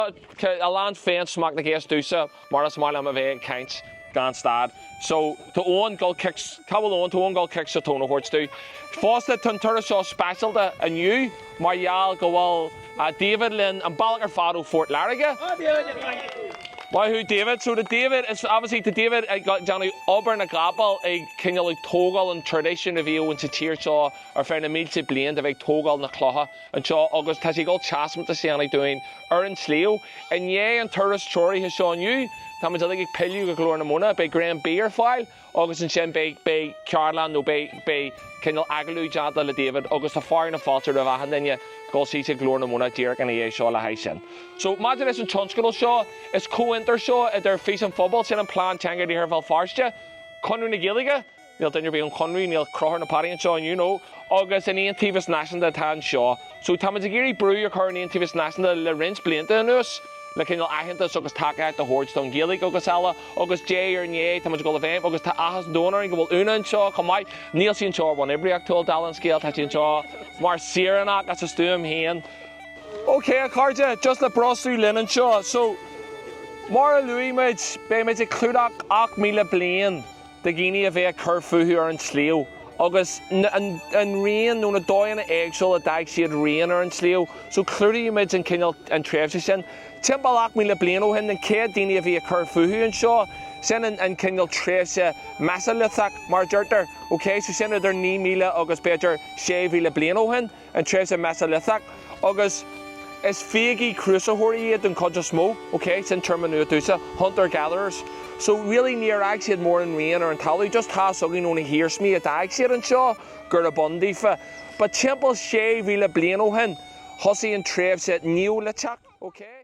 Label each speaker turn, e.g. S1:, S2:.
S1: A land féin smacht na gcéas dúsa, mar as máil am a bheith caint gan stad. So, to own goal kicks, couple on to own goal kicks a tone of horse do. Foster Turas saw special and you, Marial, Goal, David Lynn, and Ballagher Fado Fort Larriga. Why who David? So the David is obviously the David I got Johnny Auburn a Gabel, a kind of like Togal and tradition of you when to cheer saw or found a meal to blend of a Togal and the Cloha and saw August has he got chasm to see any doing Erin Sleo and yeah and Turas Trory has shown you. Tam is a like pillu go glorna mona by Graham Beer file August and Shen by Carolan no by Kindle Agalu Jada le David August a fire and a falter of and then you go see to glorna mona Derek and a shaw la haisen. So imagine this in Chunskalo Shaw is co-inter Shaw at their Fhís and Phobail sin and plan changa to here Valfarstia Conry na Ghaeilge Neil then you're being Conry Neil Croher na Paddy and Shaw and you know August and Ian Tevis National Tan Shaw. So Tamazagiri brew your current Ian Tevis National le Rinse Blinta news. Like in the ahenta so agus taka at the hordes down Ghaeilge agus alla agus Jay or Nye tamaj go event agus ta ahas donor and go una and shaw come out Neil sin shaw one every actual Dallin scale touching shaw Mar Ciarán as a stum hen. Okay, Carja just the brostru linen shaw so Mar Louis mate be mate cludak ak mila blain the guinea of a curfu who are in Sleo. August and rain no na doy and eggshell a dag she had rain or in Sleo so clearly you made and Kindle and Treoraithe Timbalak me le blino hin and Chéad dini of a curfu and shaw send and Kindle Treoraithe Massalithak Marjerter okay so send their knee mila August better shave le blino hin and Treoraithe Massalithak August is figi crucial and conjure smoke okay send terminu dusa hunter gatherers. So really near actually had more in rain or in tally just has something only hears me at actually and shaw Gurabundy fa but Temple shave le blino hin Hussy and Trev said new lechak okay.